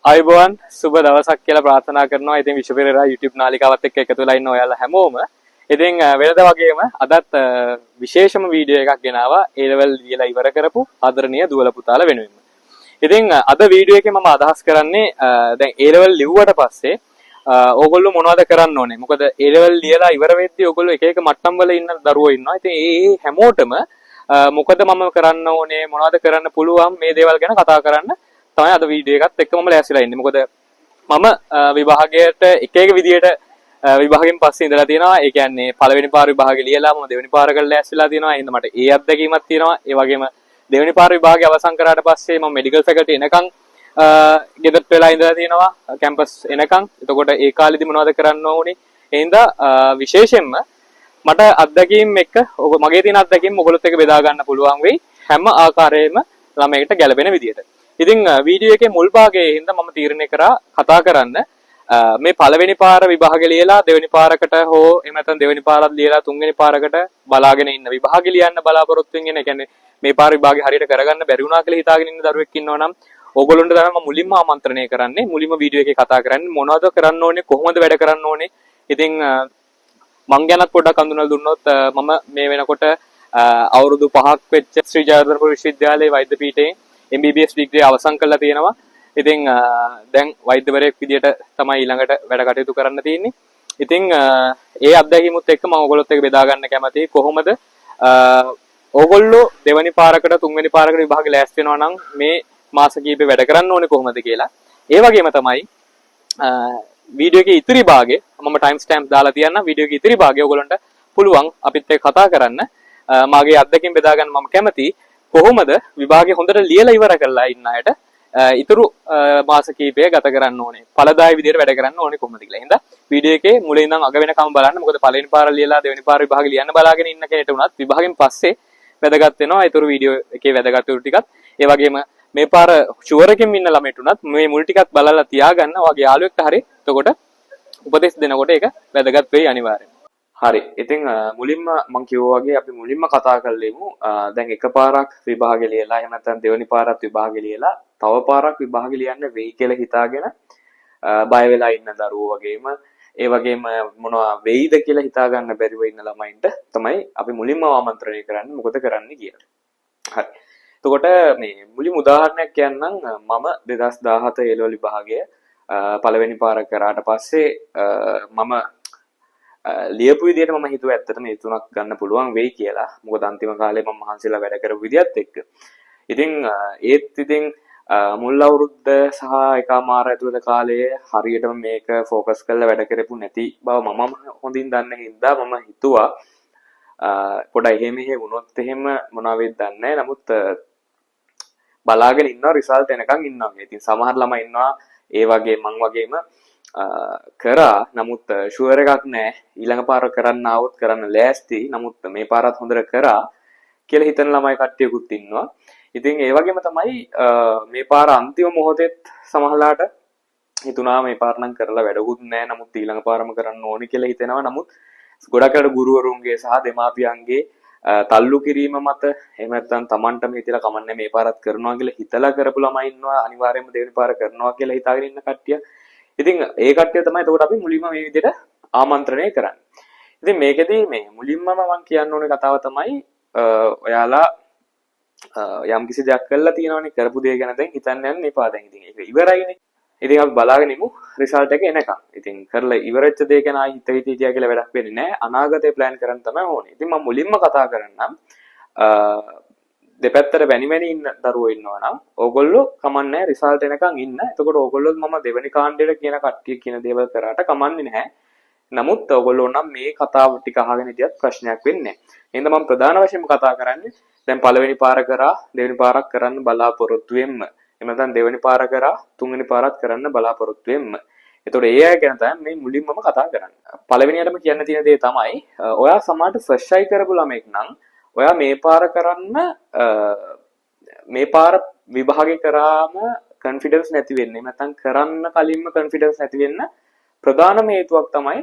අයිබෝන් සුබ දවසක් කියලා ප්‍රාර්ථනා කරනවා. ඉතින් විශ්ව පෙරේරා YouTube නාලිකාවත් එක්ක එකතු වෙලා ඉන්න ඔයාලා හැමෝම. ඉතින් වෙනද වගේම අදත් විශේෂම වීඩියෝ එකක් ගෙනාවා A level ලියලා ඉවර කරපු ආදරණීය දුවල පුතාලා වෙනුවෙන්. ඉතින් අද වීඩියෝ එකේ මම අදහස් කරන්නේ දැන් A level ලිව්වට පස්සේ ඕගොල්ලෝ මොනවද කරන්න ඕනේ? මොකද A level ලියලා ඉවර වෙද්දී ඕගොල්ලෝ එක එක මට්ටම් වල ඉන්න දරුවෝ ඉන්නවා. ඉතින් ඒ හැමෝටම මොකද මම කරන්න ඕනේ මොනවද කරන්න පුළුවන් මේ දේවල් ගැන කතා කරන්න තමයි අද වීඩියෝ එකත් එක්ක මම ලෑස්තිලා ඉන්නේ. මොකද මම විභාගයට එක එක විදියට විභාගයෙන් පස්සේ ඉඳලා තියෙනවා. ඒ කියන්නේ පළවෙනි පාර විභාගෙ ලියලා මම දෙවෙනි පාර කරලා ලෑස්තිලා තියෙනවා. එහෙනම් මට ඒ අත්දැකීමක් තියෙනවා. ඒ වගේම දෙවෙනි පාර විභාගය අවසන් කරාට පස්සේ මම මෙඩිකල් ෆැකල්ටි එනකන් ගෙදරට වෙලා ඉඳලා තියෙනවා. කැම්පස් එනකන්. එතකොට ඒ කාලෙදි මොනවද කරන්න ඕනේ? එහෙනම් විශේෂයෙන්ම මට අත්දැකීම් එක්ක මගේ තියෙන අත්දැකීම් ඔයගොල්ලොත් එක්ක බෙදා ගන්න පුළුවන් වෙයි. හැම ආකාරයෙන්ම ළමයට ගැළපෙන විදියට. ඉතින් වීඩියෝ එකේ මුල් භාගයේ හින්දා මම තීරණය කරා කතා කරන්න මේ පළවෙනි පාර විභාගෙ ලියලා දෙවෙනි පාරකට හෝ එහෙම නැත්නම් දෙවෙනි පාරත් ලියලා තුන්වෙනි පාරකට බලාගෙන ඉන්න විභාගෙ ලියන්න බලාපොරොත්තු වෙන. ඒ කියන්නේ මේ පාර විභාගෙ හරියට කරගන්න බැරි වුණා කියලා හිතාගෙන ඉන්න දරුවෙක් ඉන්නවා නම් ඕගොල්ලන්ට තමයි මම මුලින්ම ආමන්ත්‍රණය කරන්නේ. මුලින්ම වීඩියෝ එකේ කතා කරන්නේ මොනවද කරන්න ඕනේ, කොහොමද වැඩ කරන්න ඕනේ. ඉතින් මං ගැනත් පොඩ්ඩක් අඳුනලා දුන්නොත් මම මේ වෙනකොට අවුරුදු 5ක් වෙච්ච ශ්‍රී ජයවර්ධනපුර විශ්වවිද්‍යාලයේ වෛද්‍ය පීඨයේ MBBS ඩිග්‍රිය අවසන් කරලා තියෙනවා. ඉතින් දැන් වෛද්‍යවරයෙක් විදියට තමයි ඊළඟට වැඩ කටයුතු කරන්න තියෙන්නේ. ඉතින් ඒ අත්දැකීමුත් එක්ක මම ඔයගොල්ලොත් එක්ක බෙදා ගන්න කැමතියි. කොහොමද ඕගොල්ලෝ දෙවෙනි පාරකට තුන්වෙනි පාරකට විභාගෙ ලෑස්ති වෙනවා නම් මේ මාස කිහිපේ වැඩ කරන්න ඕනේ කොහොමද කියලා. ඒ වගේම තමයි වීඩියෝ එකේ ඉතිරි භාගයේ මම ටයිම් ස්ටැම්ප් දාලා තියන්නම්. වීඩියෝ එකේ ඉතිරි භාගය ඔයගොල්ලන්ට පුළුවන් අපිත් එක්ක කතා කරන්න. මාගේ අත්දැකීම් බෙදා ගන්න මම කැමතියි. කොහොමද විභාගය හොඳට ලියලා ඉවර කරලා ඉන්න අයට ඉතුරු මාස කිහිපය ගත කරන්න ඕනේ. ඵලදායී විදියට වැඩ කරන්න ඕනේ කොහොමද කියලා. එහෙනම් වීඩියෝ එකේ මුලින් ඉඳන් අග වෙනකම් බලන්න. මොකද පළවෙනි පාර ලියලා දෙවෙනි පාර විභාගෙ ලියන්න බලාගෙන ඉන්න කෙනෙක්ට උනත් විභාගෙන් පස්සේ වැදගත් වෙනවා ඉතුරු වීඩියෝ එකේ වැදගත් උරු ටිකත්. ඒ වගේම මේ පාර ෂුවර් එකකින් ඉන්න ළමයට උනත් මේ මුල් ටිකත් බලලා තියාගන්න. ඔයගේ යාළුවෙක්ට හරි එතකොට උපදෙස් දෙනකොට ඒක වැදගත් වෙයි අනිවාර්යෙන්. හරි. ඉතින් මුලින්ම මම කිව්වා වගේ අපි මුලින්ම කතා කරලෙමු. දැන් එකපාරක් විභාගෙ ලියලා එහෙම නැත්නම් දෙවෙනි පාරත් විභාගෙ ලියලා තව පාරක් විභාගෙ ලියන්න වෙයි කියලා හිතාගෙන බය වෙලා ඉන්න දරුවෝ වගේම ඒ වගේම මොනවා වෙයිද කියලා හිතා ගන්න බැරිව ඉන්න ළමයින්ට තමයි අපි මුලින්ම ආමන්ත්‍රණය කරන්නේ මොකද කරන්න කියලා. හරි. එතකොට මේ මුලින්ම උදාහරණයක් කියන්නම්. මම 2017 A level විභාගය පළවෙනි පාර කරාට පස්සේ මම ලියපු විදිහට මම හිතුවා ඇත්තටම මේ තුනක් ගන්න පුළුවන් වෙයි කියලා. මොකද අන්තිම කාලේ මම මහන්සිලා වැඩ කරපු විදිහත් එක්ක. ඉතින් ඉතින් මුල් අවුරුද්ද සහ එකමාර ඇතුළත කාලයේ හරියටම මේක ફોකස් කරලා වැඩ කරපු නැති බව මම හොඳින් දන්න හින්දා මම හිතුවා පොඩ්ඩක් එහෙම වුණොත් එහෙම මොනවා වෙයිද දන්නේ නැහැ. නමුත් බලාගෙන ඉන්නවා රිසල්ට් එනකන් ඉන්නවා. ඉතින් සමහර ළමයි ඉන්නවා ඒ වගේ මං වගේම කරා නමුත් ෂුවර් එකක් නැහැ. ඊළඟ පාර කරන්න આવොත් කරන්න ලෑස්ති. නමුත් මේ පාරත් හොඳට කරා කියලා හිතන ළමයි කට්ටියකුත් ඉන්නවා. ඉතින් ඒ වගේම තමයි මේ පාර අන්තිම මොහොතේත් සමහරලාට හිතුණා මේ පාර නම් කරලා වැඩකුත් නැහැ. නමුත් ඊළඟ පාරම කරන්න ඕනි කියලා හිතෙනවා. නමුත් ගොඩක් අය ගුරුවරුන්ගේ සහ දෙමාපියන්ගේ තල්ලු කිරීම මත එහෙම නැත්නම් Tamanටම හිතලා කමන්නේ මේ පාරත් කරනවා කියලා හිතලා කරපු ළමයි ඉන්නවා. අනිවාර්යයෙන්ම දෙවෙනි පාර කරනවා කියලා හිතාගෙන ඉන්න කට්ටිය. ඉතින් ඒ කට්ටිය තමයි එතකොට අපි මුලින්ම මේ විදිහට ආමන්ත්‍රණය කරන්නේ. ඉතින් මේකෙදී මේ මුලින්ම මම කියන්න ඕනේ කතාව තමයි ඔයාලා යම් කිසි දෙයක් කරලා තියෙනවනේ කරපු දේ ගැන දැන් හිතන්න යන්න එපා. දැන් ඉතින් ඒක ඉවරයිනේ. ඉතින් අපි බලාගෙන ඉමු රිසල්ට් එක එනකම්. ඉතින් කරලා ඉවරෙච්ච දේ ගැන ආයි හිත හිතියා කියලා වැඩක් වෙන්නේ නැහැ. අනාගතේ ප්ලෑන් කරන්න තමයි ඕනේ. ඉතින් මම මුලින්ම කතා කරන්නම් දෙපැත්තට වැනි ඉන්න දරුවෝ ඉන්නවා නම් ඕගොල්ලෝ කමන්නේ රිසල්ට් එනකන් ඉන්න. එතකොට ඕගොල්ලෝ මම දෙවෙනි කාණ්ඩයට කියන කට්ටිය කියන දේවල් කරාට කමන්නේ නැහැ. නමුත් ඕගොල්ලෝ නම් මේ කතාව ටික අහගෙන හිටියත් ප්‍රශ්නයක් වෙන්නේ නැහැ. එහෙනම් මම ප්‍රධාන වශයෙන්ම කතා කරන්නේ දැන් පළවෙනි පාර කරා දෙවෙනි පාරක් කරන්න බලාපොරොත්තු වෙන්න. එහෙම නැත්නම් දෙවෙනි පාර කරා තුන්වෙනි පාරත් කරන්න බලාපොරොත්තු වෙන්න. එතකොට ඒ අය ගැන තමයි මේ මුලින්මම කතා කරන්නේ. පළවෙනියටම කියන්න තියෙන දේ තමයි ඔයා සමහරට ෆ්‍රෙෂ් අයි කරපු ළමෙක් නම් ඔයා මේ පාර කරන්න මේ පාර විභාගේ කරාම කොන්ෆිඩන්ස් නැති වෙන්නේ. නැත්නම් කරන්න කලින්ම කොන්ෆිඩන්ස් නැති වෙන්න ප්‍රධානම හේතුවක් තමයි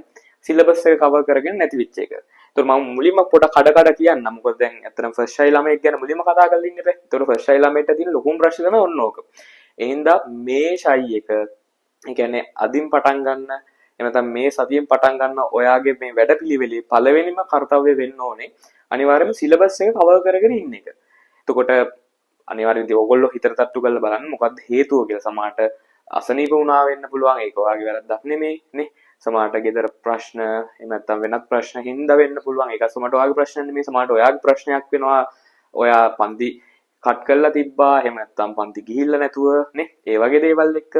සිලබස් එක කවර් කරගෙන නැති වෙච්ච එක. ඒතකොට මම මුලින්ම පොඩ කඩ කියන්නම්. මොකද දැන් ඇත්තටම ෆස්ට් අයි ළමයෙක් ගැන මුලින්ම කතා කරලා ඉන්නේ බෑ. ඒතකොට ෆස්ට් අයි ළමයට තියෙන ලොකුම ප්‍රශ්නේ තමයි ඔන්න ඕක. එහෙනම් මේ ෂයි එක ඒ කියන්නේ අදින් පටන් ගන්න එහෙම නැත්නම් මේ සතියෙන් පටන් ගන්න ඔයාගේ මේ වැඩපිළිවෙලේ පළවෙනිම කාර්යය වෙන්න ඕනේ අනිවාර්යයෙන්ම සිලබස් එක කවර් කරගෙන ඉන්න එක. එතකොට අනිවාර්යෙන් ඉතින් ඕගොල්ලෝ හිතට තට්ටු කරලා බලන්න මොකක්ද හේතුව කියලා. සමහරට අසනීප වුණා වෙන්න පුළුවන්. ඒක ඔයාගේ වැරද්දක් නෙමෙයි නේ. සමහරට ගෙදර ප්‍රශ්න එහෙම නැත්නම් වෙනත් ප්‍රශ්න හින්දා වෙන්න පුළුවන්. ඒක සමහරට ඔයාගේ ප්‍රශ්න නෙමෙයි. සමහරට ඔයාගේ ප්‍රශ්නයක් වෙනවා. ඔයා පන්ති කට් කරලා තිබ්බා. එහෙම නැත්නම් පන්ති ගිහිල්ලා නැතුව නේ. ඒ වගේ දේවල් එක්ක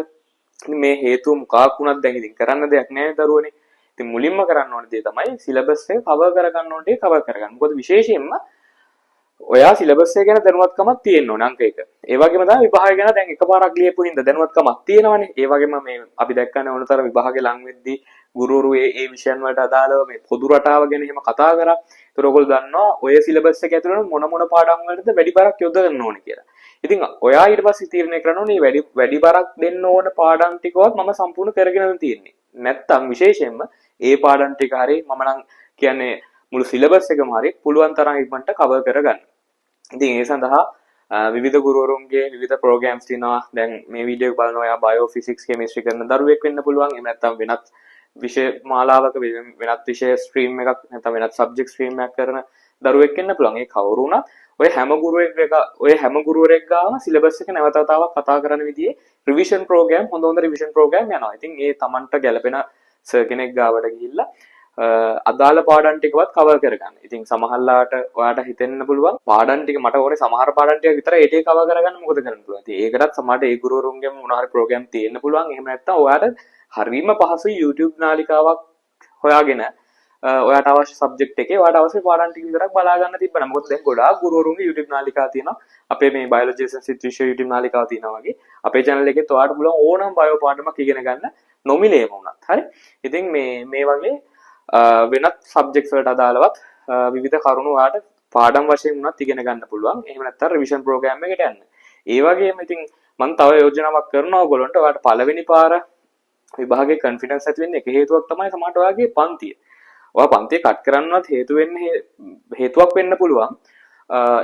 මේ හේතුව මොකක් වුණත් දැන් ඉතින් කරන්න දෙයක් නැහැ දරුවනේ. ඉතින් මුලින්ම කරන්න ඕනේ දේ තමයි සිලබස් එක කවර් කරගන්න ඕනේ කවර් කරගන්න. මොකද විශේෂයෙන්ම ඔයා සිලබස් එක ගැන දැනුවත්කමක් තියෙන්න ඕන අංක 1. ඒ වගේම තමයි විභාගය ගැන දැන් එකපාරක් ලියපු හින්දා දැනුවත්කමක් තියෙනවනේ. ඒ වගේම මේ අපි දැක්කනේ ඕනතර විභාගේ ලං වෙද්දී ගුරුවරු ඒ විෂයන් වලට අදාළව මේ පොදු රටාව ගැන එහෙම කතා කරා. ඒතර ඔයගොල්ලෝ දන්නවා ඔය සිලබස් එක ඇතුළේ මොන පාඩම් වලටද වැඩි බරක් යොදන්න ඕනේ කියලා. ඉතින් ඔයා ඊට පස්සේ තීරණය කරන්න ඕනේ වැඩි බරක් දෙන්න ඕන පාඩම් ටිකවත් මම සම්පූර්ණ කරගෙනද තියෙන්නේ. නැත්තම් විශේෂයෙන්ම ඒ පාඩම් ටික හරිය මම නම් කියන්නේ මුළු සිලබස් එකම හරිය පුළුවන් තරම් ඉක්මනට කවර් කරගන්න. ඉතින් ඒ සඳහා විවිධ ගුරුවරුන්ගේ විවිධ ප්‍රෝග්‍රෑම්ස් තියෙනවා. දැන් මේ වීඩියෝ එක බලනවා යා බයෝ ෆිසික්ස් කෙමිස්ට්‍රි කරන දරුවෙක් වෙන්න පුළුවන්. එහෙම නැත්නම් වෙනත් විෂය මාලාවක වෙනත් විෂය ස්ට්‍රීම් එකක් නැත්නම් වෙනත් සබ්ජෙක්ට් ස්ට්‍රීම් එකක් කරන දරුවෙක් වෙන්න පුළුවන්. ඒ කවුරු වුණත් ඔය හැම ගුරුවරයෙක් ගාම සිලබස් එක නැවත වතාවක් කතා කරන විදිහේ රිවිෂන් ප්‍රෝග්‍රෑම් හොඳ රිවිෂන් ප්‍රෝග්‍රෑම් යනවා. ඉතින් ඒ Tamanට ගැලපෙන සර් කෙනෙක් ගාවට ගිහිල්ලා අදාළ පාඩම් ටිකවත් කවර් කරගන්න. ඉතින් සමහරලාට ඔයාට හිතෙන්න පුළුවන් පාඩම් ටික මට ඕනේ සමහර පාඩම් ටික විතරයි ඒ ටික කවර් කරගන්න මොකද කරන්න පුළුවන්. ඉතින් ඒකටත් සමහරට ඒ ගුරුවරුන්ගෙම මොනවා හරි ප්‍රෝග්‍රෑම් තියෙන්න පුළුවන්. එහෙම නැත්නම් ඔයාට හරීම පහසුයි YouTube නාලිකාවක් හොයාගෙන ඔයාට අවශ්‍ය සබ්ජෙක්ට් එකේ ඔයාට අවශ්‍ය පාඩම් ටික විතරක් බලා ගන්න තිබ්බනම් මොකද දැන් ගොඩාක් ගුරුවරුන්ගේ YouTube නාලිකා තියෙනවා. අපේ මේ බයොලොජි සංස්කෘත විෂය YouTube නාලිකාව තියෙනවා වගේ අපේ channel එකෙත් ඔයාට පුළුවන් ඕනම බයෝ පාඩමක් ඉගෙන ගන්න නොමිලේම වුණත්. හරි. ඉතින් මේ වගේ වෙනත් සබ්ජෙක්ට්ස් වලට අදාළවත් විවිධ කරුණු ඔයාට පාඩම් වශයෙන් වුණත් ඉගෙන ගන්න පුළුවන්. එහෙම නැත්නම් රිවිෂන් ප්‍රෝග්‍රෑම් එකට යන්න. ඒ වගේම ඉතින් මම තව යෝජනාවක් කරනවා ඔයගොල්ලන්ට ඔයාට පළවෙනි පාර විභාගයේ කොන්ෆිඩන්ස් ඇති වෙන්න එක හේතුවක් තමයි සමහරට ඔයාගේ පන්තිය. ඔයා පන්තිය කට් කරන්නවත් හේතුවක් වෙන්න පුළුවන්.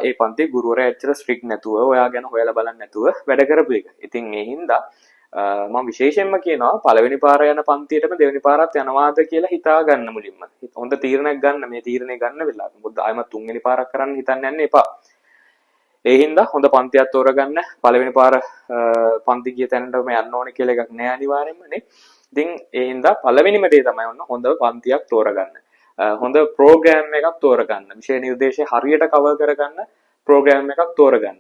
ඒ පන්තියේ ගුරුවරයා ඇත්තට ස්ට්‍රික්ට් නැතුව ඔයා ගැන හොයලා බලන්න නැතුව වැඩ කරපු එක. ඉතින් ඒ හින්දා මම විශේෂයෙන්ම කියනවා පළවෙනි පාර යන පන්තියටම දෙවෙනි පාරත් යනවාද කියලා හිතා ගන්න මුලින්ම. හොඳ තීරණයක් ගන්න මේ තීරණය ගන්න වෙලාව. මොකද ආයෙමත් තුන්වෙනි පාරක් කරන්න හිතන්න යන්න එපා. ඒ හින්දා හොඳ පන්තියක් තෝරගන්න පළවෙනි පාර පන්ති ගිය තැනටම යන්න ඕනේ කියලා එකක් නෑ අනිවාර්යෙන්ම නේ. ඉතින් ඒ හින්දා පළවෙනිම දේ තමයි හොඳ පන්තියක් තෝරගන්න. හොඳ ප්‍රෝග්‍රෑම් එකක් තෝරගන්න. විෂය නිර්දේශය හරියට කවර් කරගන්න ප්‍රෝග්‍රෑම් එකක් තෝරගන්න.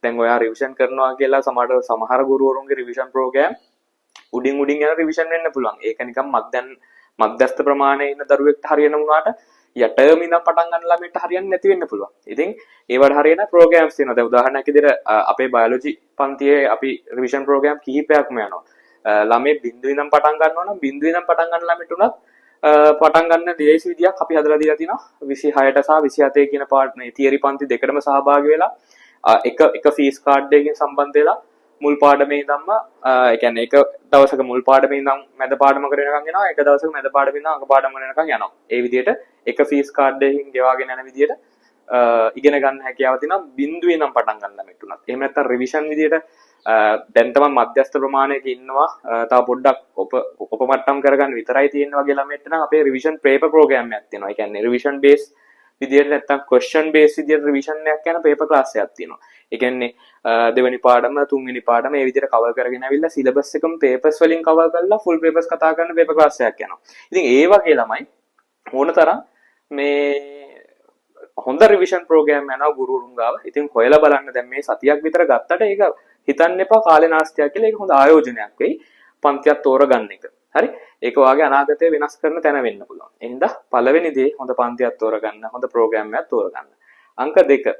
දැන් ඔයා රිවිෂන් කරනවා කියලා සමහර ගුරුවරුන්ගේ රිවිෂන් ප්‍රෝග්‍රෑම් උඩින් යන රිවිෂන් වෙන්න පුළුවන්. ඒක නිකන් මධ්‍යස්ථ ප්‍රමාණයේ ඉන්න දරුවෙක්ට හරියන වුණාට යටම ඉඳන් පටන් ගන්න ළමයට හරියන්නේ නැති වෙන්න පුළුවන්. ඉතින් ඒවට හරියන ප්‍රෝග්‍රෑම්ස් තියෙනවා. දැන් උදාහරණයක් විදිහට අපේ බයොලොජි පන්තියේ අපි රිවිෂන් ප්‍රෝග්‍රෑම් කිහිපයක්ම යනවා. ළමයි බිඳුවේ ඉඳන් පටන් ගන්නවා නම් බිඳුවේ ඉඳන් පටන් ගන්න ළමයට උනත් පටන් ගන්න ඩිවයිස් විදියක් අපි හදලා දීලා තිනවා 26ට සහ 27 කියන පාර්ට් මේ තියරි පන්ති දෙකටම සහභාගී වෙලා එක ෆීස් කාඩ් එකකින් සම්බන්ධ වෙලා මුල් පාඩමේ ඉඳන්ම ඒ කියන්නේ එක දවසක මුල් පාඩමේ ඉඳන් මැද පාඩමකට වෙනකන් යනවා එක දවසක මැද පාඩමේ ඉඳන් අග පාඩමකට වෙනකන් යනවා. ඒ විදිහට එක ෆීස් කාඩ් එකකින් ගෙවාගෙන යන විදිහට ඉගෙන ගන්න හැකියාව තියෙනවා බිඳුවේ ඉඳන් පටන් ගන්න ළමයට උනත්. එහෙම නැත්නම් රිවිෂන් විදිහට දැන් තමයි මධ්‍යස්ථ ප්‍රමාණයක ඉන්නවා තව පොඩ්ඩක් උපමට්ටම් කරගන්න විතරයි තියෙන වගේ ළමයට නම් අපේ රිවිෂන් පේපර් ප්‍රෝග්‍රෑම් එකක් තියෙනවා. ඒ කියන්නේ රිවිෂන් බේස් විදියට නැත්තම් ක්වෙස්චන් බේස් විදියට රිවිෂන් එකක් යන පේපර් ක්ලාස් එකක් තියෙනවා. ඒ කියන්නේ දෙවෙනි පාඩම තුන්වෙනි පාඩම මේ විදියට කවර් කරගෙන ආවිල්ලා සිලබස් එකම පේපර්ස් වලින් කවර් කරලා ෆුල් පේපර්ස් කතා කරන පේපර් ක්ලාස් එකක් යනවා. ඉතින් ඒ වගේ ළමයි ඕනතරම් මේ හොඳ රිවිෂන් ප්‍රෝග්‍රෑම් යනවා ගුරුවරුන් ගාව. ඉතින් හොයලා බලන්න දැන් මේ සතියක් විතර ගත්තට ඒක හිතන්න එපා කාලේ නාස්තියක් කියලා. ඒක හොඳ ආයෝජනයක් වෙයි. පන්තියක් තෝරගන්න එක. හරි? ඒක වාගේ අනාගතේ වෙනස් කරන තැන වෙන්න පුළුවන්. එහෙනම් පළවෙනි දේ හොඳ පන්තියක් තෝරගන්න, හොඳ ප්‍රෝග්‍රෑම් එකක් තෝරගන්න. අංක 2.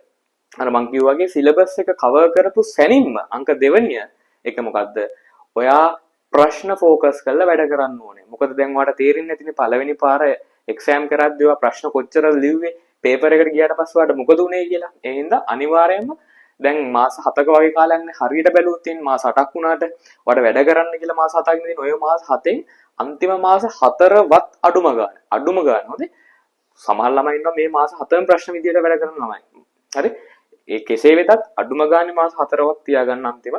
අර මං කිව්වා වගේ සිලබස් එක කවර් කරපු සැනින්ම අංක 2 එක මොකද්ද? ඔයා ප්‍රශ්න ෆෝකස් කරලා වැඩ කරන්න ඕනේ. මොකද දැන් ඔයාලට තේරෙන්නේ නැතිනේ පළවෙනි පාර එක්සෑම් කරද්දී ඔයා ප්‍රශ්න කොච්චර ලිව්වේ, පේපර් එකට ගියාට පස්සේ ඔයාලට මොකද උනේ කියලා. ඒ හින්දා අනිවාර්යයෙන්ම දැන් මාස 7ක වගේ කාලයක්නේ හරියට බැලුවොත් තියෙන මාස 8ක් වුණාට ඔයාලට වැඩ කරන්න කියලා මාස 7ක් නෙදින ඔය මාස 7න් අන්තිම මාස 4වත් අඩුම ගන්න හොඳේ. සමහර ළමයි ඉන්නවා මේ මාස 7ම ප්‍රශ්න විදියට වැඩ කරන ළමයි. හරි? ඒ කෙසේ වෙතත් අඩුම ගානේ මාස 4වත් තියාගන්න අන්තිම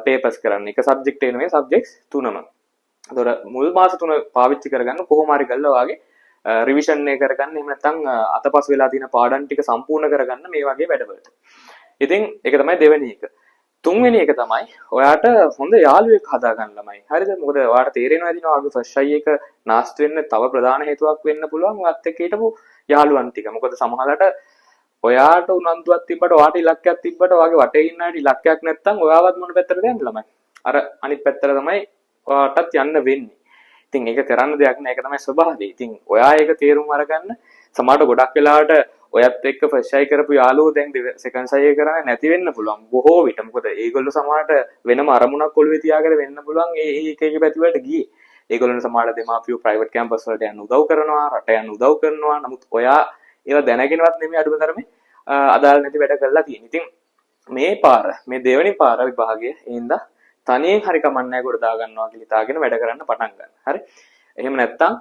පේපර්ස් කරන්න. එක සබ්ජෙක්ට් එක නෙමෙයි සබ්ජෙක්ට්ස් තුනම. එතකොට මුල් මාස 3 පාවිච්චි කරගන්න කොහොම හරි කරලා වාගේ රිවිෂන් එක කරගන්න. එහෙම නැත්නම් අතපස් වෙලා තියෙන පාඩම් ටික සම්පූර්ණ කරගන්න මේ වගේ වැඩවලට. ඉතින් ඒක තමයි දෙවෙනි එක. තුන්වෙනි එක තමයි ඔයාට හොඳ යාළුවෙක් හදාගන්න ළමයි. හරිද? මොකද ඔයාට තේරෙනවා දිනවා ඔයාගේ ෆස්ට් අයි එක නාස්ති වෙන්න තව ප්‍රධාන හේතුවක් වෙන්න පුළුවන් ඔයත් එක්ක හිටපු යාළුවන් ටික. මොකද සමහරවිට ඔයාට උනන්දුවක් තිබ්බට ඔයාට ඉලක්කයක් තිබ්බට ඔයාගේ වටේ ඉන්න අයට ඉලක්කයක් නැත්නම් ඔයාවත් මොන පැත්තටද යන්නේ ළමයි? අර අනිත් පැත්තට තමයි ඔයාටත් යන්න වෙන්නේ. ඉතින් ඒක කරන්න දෙයක් නෑ. ඒක තමයි ස්වභාවය. ඉතින් ඔයා ඒක තේරුම් අරගන්න. සමහරට ගොඩක් වෙලාවට ඔයත් එක්ක ෆස්ට් අයි කරපු යාළුවෝ දැන් සෙකන්ඩ් අයි කරන්නේ නැති වෙන්න පුළුවන්. බොහෝ විට. මොකද ඒගොල්ලෝ සමහරට වෙනම අරමුණක් ඔළුවේ තියාගෙන වෙන්න පුළුවන් ඒ එක පැති වලට ගියේ. ඒගොල්ලෝ සමහරට දෙමාපියෝ ප්‍රයිවට් කැම්පස් වලට යන්න උදව් කරනවා, රට යන්න උදව් කරනවා. නමුත් ඔයා ඒවා දැනගෙනවත් නෙමෙයි අඩුම තරමේ අදාළ නැති වැඩ කරලා තියෙන්නේ. ඉතින් මේ පාර මේ දෙවෙනි පාර විභාගයේ ඉඳ තනියෙන් හරි කමන්නේ කොට දා ගන්නවා කියලා හිතාගෙන වැඩ කරන්න පටන් ගන්න. හරි. එහෙම නැත්තම්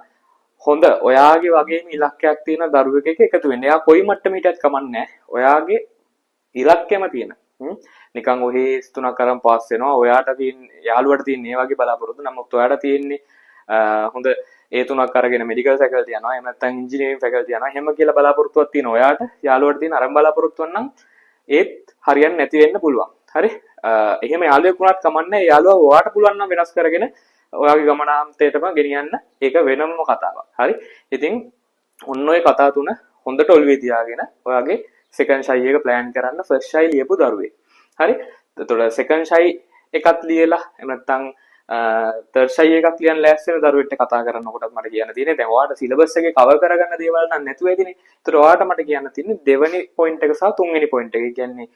හොඳ ඔයාගේ වගේම ඉලක්කයක් තියෙන දරුවෙක් එක්ක එකතු වෙන්න. එයා කොයි මට්ටමේ හිටියත් කමන්නේ ඔයාගේ ඉලක්කයම තියෙන. නිකන් ඔහේ තුනක් අරන් පාස් වෙනවා. ඔයාට තියෙන යාළුවට තියෙන මේ වගේ බලාපොරොත්තු. නමුත් ඔයාට තියෙන්නේ හොඳ ඒ තුනක් අරගෙන මෙඩිකල් ෆැකල්ටි යනවා. එහෙම නැත්නම් ඉංජිනේරින් ෆැකල්ටි යනවා. එහෙම කියලා බලාපොරොත්තුවක් තියෙන ඔයාට යාළුවට තියෙන අරන් බලාපොරොත්තුවක් නම් ඒත් හරියන්නේ නැති වෙන්න පුළුවන්. හරි. එහෙම යාළුවෙක් වුණත් කමන්නේ. යාළුවා ඔයාට පුළුවන් නම් වෙනස් කරගෙන ඔයාගේ ගමනාන්තයටම ගෙනියන්න. ඒක වෙනම කතාවක්. හරි. ඉතින් ඔන්න ඔය කතා තුන හොඳට ඔළුවේ තියාගෙන ඔයාගේ සෙකන්ඩ් අයි එක ප්ලෑන් කරන්න ෆස්ට් අයි ලියපු දරුවෙක්. හරි. එතකොට සෙකන්ඩ් අයි එකත් ලියලා එහෙම නැත්නම් තර්ඩ් අයි එකක් ලියන්න ලෑස්ති වෙන දරුවෙක්ට කතා කරනකොටත් මට කියන්න තියෙන්නේ දැන් ඔයාට සිලබස් එකේ කවර් කරගන්න දේවල් නම් නැතුව ඇතිනේ. ඒතර ඔයාට මට කියන්න තියෙන්නේ දෙවෙනි පොයින්ට් එක සහ තුන්වෙනි පොයින්ට් එක. ඒ කියන්නේ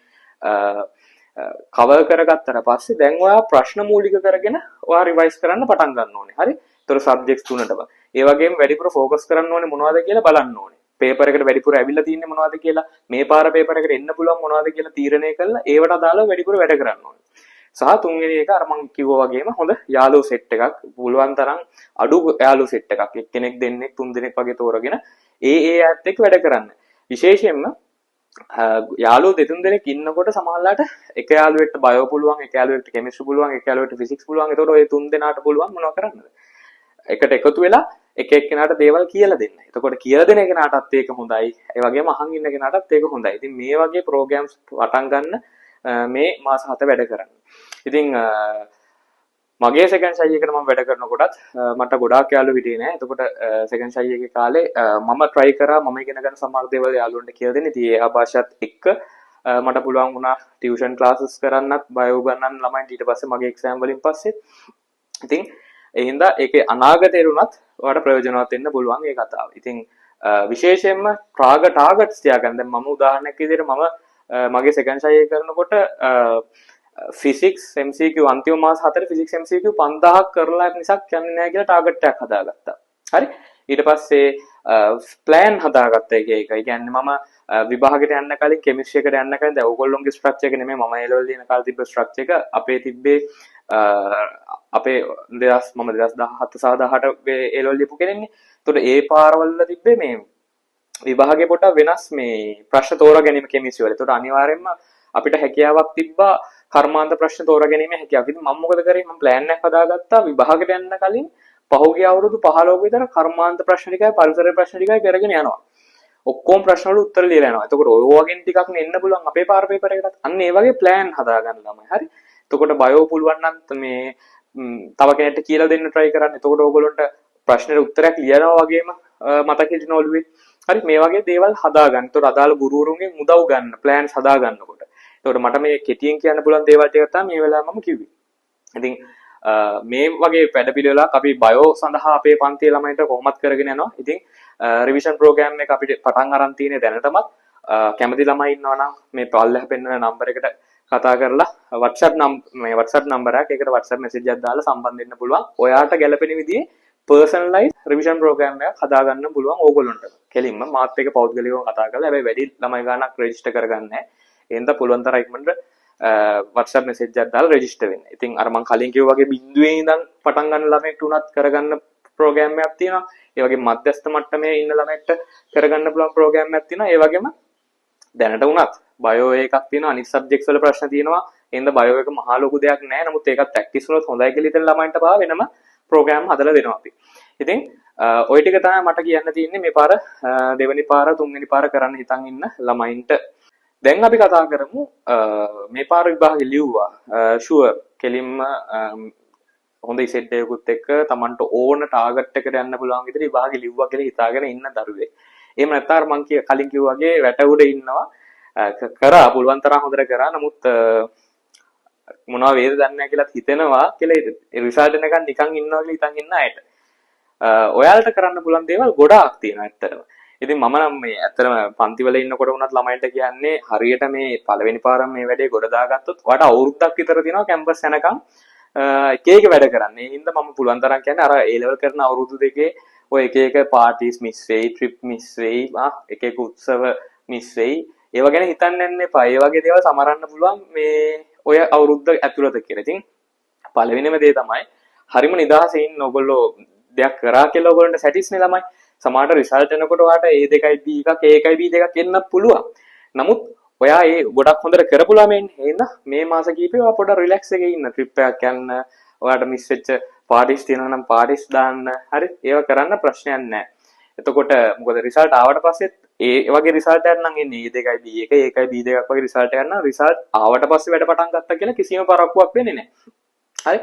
කවර් කරගත්තට පස්සේ දැන් ඔයා ප්‍රශ්න මූලික කරගෙන ඔයා රිවයිස් කරන්න පටන් ගන්න ඕනේ. හරි. ඒතර සබ්ජෙක්ට්ස් තුනටම. ඒ වගේම වැඩිපුර ફોකස් කරන්න ඕනේ මොනවද කියලා බලන්න ඕනේ. පේපර් එකට වැඩිපුර ඇවිල්ලා තියෙන්නේ මොනවද කියලා, මේ පාර පේපර් එකට එන්න පුළුවන් මොනවද කියලා තීරණය කරලා ඒවට අදාළව වැඩිපුර වැඩ කරන්න ඕනේ. සහ තුන්වෙනි එක අර මම කිව්වා වගේම හොඳ යාළුවෝ සෙට් එකක්, පුළුවන් තරම් අඩු යාළුවෝ සෙට් එකක්, එක්කෙනෙක් දෙන්නෙක් තුන් දෙනෙක් වගේ තෝරගෙන ඒ අයත් එක්ක වැඩ කරන්න. විශේෂයෙන්ම යාළුවෝ දෙතුන් දෙනෙක් ඉන්නකොට සමහරලාට එක යාළුවෙක්ට බයෝ පුළුවන්, එක යාළුවෙක්ට කෙමිස්ට්‍රි පුළුවන්, එක යාළුවෙක්ට ෆිසික්ස් පුළුවන්. ඒතකොට ඔය තුන් දෙනාට පුළුවන් මොනව කරන්නද? එකට එකතු වෙලා එක එක්කෙනාට දේවල් කියලා දෙන්න. එතකොට කියලා දෙන කෙනාටත් ඒක හොඳයි. ඒ වගේම අහන් ඉන්න කෙනාටත් ඒක හොඳයි. ඉතින් මේ වගේ ප්‍රෝග්‍රෑම්ස් පටන් ගන්න මේ මාස 7 වැඩ කරන්න. ඉතින් මගේ සෙකන්ඩ් අයි එකට මම වැඩ කරනකොටත් මට ගොඩාක් යාළුවෝ හිටියේ නෑ. එතකොට සෙකන්ඩ් අයි එකේ කාලේ මම try කරා මම ඉගෙන ගන්න සමහර දේවල් යාළුවන්ට කියලා දෙන්න. ඉතින් ඒ භාෂාවත් එක්ක මට පුළුවන් වුණා ටියුෂන් ක්ලාසස් කරන්නත්, බයෝ ගන්නත් ළමයින්ට ඊට පස්සේ මගේ එක්සෑම් වලින් පස්සේ. ඉතින් ඒ හින්දා ඒකේ අනාගතේ උනත් ඔයාලට ප්‍රයෝජනවත් වෙන්න පුළුවන් මේ කතාව. ඉතින් විශේෂයෙන්ම ටාගට්ස් තියාගන්න. දැන් මම උදාහරණයක් විදිහට මම මගේ සෙකන්ඩ් අයි එක කරනකොට ෆිසික්ස් MCQ අන්තිම මාස 4 ෆිසික්ස් MCQ 5000ක් කරලා මිසක් යන්නේ නැහැ කියලා ටාගට් එකක් හදාගත්තා. හරි. ඊට පස්සේ ප්ලෑන් හදාගත්තා එක එක. ඒ කියන්නේ මම විභාගයට යන්න කලින් කෙමිස්ට්‍රි එකට යන්න කලින් දැන් ඕගොල්ලෝගේ ස්ට්‍රක්චර් එක නෙමෙයි මම A level දින කාලේ තිබ්බ ස්ට්‍රක්චර් එක අපේ තිබ්බේ අපේ 2017 සහ 18 A level දීපු කෙනෙක්නේ. ඒතකොට ඒ පාරවල තිබ්බේ මේ විභාගේ පොඩක් වෙනස් මේ ප්‍රශ්න තෝරා ගැනීම කෙමිස්ට්‍රි වල. ඒතකොට අනිවාර්යයෙන්ම අපිට හැකියාවක් තිබ්බා කර්මාන්ත ප්‍රශ්න තෝරා ගැනීම හැකියාවක්. ඉතින් මම මොකද කරේ මම ප්ලෑන් එකක් හදාගත්තා විභාගයට යන්න කලින් පහුගිය අවුරුදු 15ක විතර කර්මාන්ත ප්‍රශ්න ටිකයි පරිසර ප්‍රශ්න ටිකයි කරගෙන යනවා. ඔක්කොම ප්‍රශ්න වල උත්තර ලියලා යනවා. එතකොට ඔය වගේ ටිකක් නෙන්න පුළුවන් අපේ පාර පේපර් එකකට. අන්න ඒ වගේ ප්ලෑන් හදාගන්න ළමයි. හරි. එතකොට බයෝ පුළුවන් නම් මේ තව කෙනෙක්ට කියලා දෙන්න try කරන්න. එතකොට ඕගොල්ලන්ට ප්‍රශ්නෙට උත්තරයක් ලියනවා වගේම මතක හිටින ඔළුවේ. හරි මේ වගේ දේවල් හදාගන්න. එතකොට අදාළ ගුරුවරුන්ගෙන් උදව් ගන්න ප්ලෑන්ස් හදාගන්නකොට. එතකොට මට මේ කෙටියෙන් කියන්න පුළුවන් දේවල් ටික තමයි මේ වෙලාව මම කිව්වේ. ඉතින් මේ වගේ වැඩපිළිවෙලක් අපි බයෝ සඳහා අපේ පන්තියේ ළමයින්ට කොහොමත් කරගෙන යනවා. ඉතින් රිවිෂන් ප්‍රෝග්‍රෑම් එක අපිට පටන් අරන් තියෙන්නේ දැනටමත්. කැමති ළමයි ඉන්නවා නම් මේ පල්ලෙහ පෙන්නන නම්බර් එකට කතා කරලා WhatsApp නම්බර් එකක් ඒකට WhatsApp message එකක් දාලා සම්බන්ධ වෙන්න පුළුවන්. ඔයාට ගැළපෙන විදිහේ personalized revision program එකක් හදාගන්න පුළුවන් ඕගොල්ලන්ට. කෙලින්ම මාත් එක්ක පෞද්ගලිකව කතා කරලා හැබැයි වැඩි ළමයි ගානක් රෙජිස්ටර් කරගන්න නැහැ. එහෙනම් පුළුවන් තරම් ඉක්මනට WhatsApp message එකක් දාලා රෙජිස්ටර් වෙන්න. ඉතින් අර මම කලින් කිව්වා වගේ බිඳුවේ ඉඳන් පටන් ගන්න ළමයෙක්ට උනත් කරගන්න ප්‍රෝග්‍රෑම් එකක් තියෙනවා. ඒ වගේම මධ්‍යස්ථ මට්ටමේ ඉන්න ළමයෙක්ට කරගන්න පුළුවන් ප්‍රෝග්‍රෑම් එකක් තියෙනවා. ඒ වගේම දැනට උනත් බයෝ එකක් තියෙනවා, අනිත් සබ්ජෙක්ට්ස් වල ප්‍රශ්න තියෙනවා. එහෙනම් බයෝ එක මහා ලොකු දෙයක් නෑ. නමුත් ඒකත් ප්‍රැක්ටිස් වුණොත් හොඳයි කියලා හිතන ළමයින්ට පාව වෙනම ප්‍රෝග්‍රෑම් හදලා දෙනවා අපි. ඉතින් ওই ටික තමයි මට කියන්න තියෙන්නේ මේ පාර දෙවෙනි පාර තුන්වෙනි පාර කරන්න හිතන් ඉන්න ළමයින්ට. දැන් අපි කතා කරමු මේ පාර විභාගෙ ලිව්වා ෂුවර් කෙලින්ම හොඳ ඉසෙට් එකකුත් එක්ක Tamanට ඕන ටාගට් එකට යන්න පුළුවන් විදිහට විභාගෙ ලිව්වා කියලා හිතාගෙන ඉන්න දරුවෙක්. එහෙම නැත්නම් මං කලින් කිව්වා වගේ වැට උඩ ඉන්නවා කරා පුළුවන් තරම් හොඳට කරා නමුත් මොනවා වේද දන්නේ නැහැ කියලා හිතෙනවා කියලා රිසල්ට් එනකන් නිකන් ඉන්නවා කියලා හිතන් ඉන්න අයට. ඔයාලට කරන්න පුළුවන් දේවල් ගොඩාක් තියෙනවා ඇත්තටම. ඉතින් මම නම් මේ ඇත්තටම පන්තිවල ඉන්නකොට වුණත් ළමයින්ට කියන්නේ හරියට මේ පළවෙනි පාරම මේ වැඩේ ගොඩ දාගත්තොත් ඔයාලට අවුරුද්දක් විතර තියෙනවා කැම්පස් යනකම් එක එක වැඩ කරන්න. ඒ හින්දා මම පුළුවන් තරම් කියන්නේ අර A level කරන අවුරුදු දෙකේ ඔය එක එක පාටිස් මිස් වෙයි, ට්‍රිප් මිස් වෙයි, එක එක උත්සව මිස් වෙයි. ඒව ගැන හිතන්න යන්න එපා. ඒ වගේ දේවල් සමරන්න පුළුවන් මේ ඔය අවුරුද්ද ඇතුළත කියලා. ඉතින් පළවෙනිම දේ තමයි හරිම නිදහසේ ඉන්න ඔයගොල්ලෝ දෙයක් කරා කියලා ඔයගොල්ලන්ට සැටිස්නේ ළමයි. සමහරට රිසල්ට් එනකොට ඔයාලට A2යි B එකක් A1යි B දෙකක් එන්න පුළුවන්. නමුත් ඔයා ඒ ගොඩක් හොඳට කරපු ළමයින් එහෙනම් මේ මාස කීපේ ඔයා පොඩ්ඩක් රිලැක්ස් එකේ ඉන්න. ට්‍රිප් එකක් යන්න, ඔයාලට මිස් වෙච්ච පාටිස් තියෙනවා නම් පාටිස් දාන්න. හරි? ඒව කරන්න ප්‍රශ්නයක් නැහැ. එතකොට මොකද රිසල්ට් ආවට පස්සෙත් ඒ වගේ රිසල්ට් එකක් නම් එන්නේ A2යි B1 A1යි B2 වගේ රිසල්ට් එකක් නම් රිසල්ට් ආවට පස්සේ වැඩ පටන් ගත්තා කියලා කිසිම පරක්කුවක් වෙන්නේ නැහැ. හරි?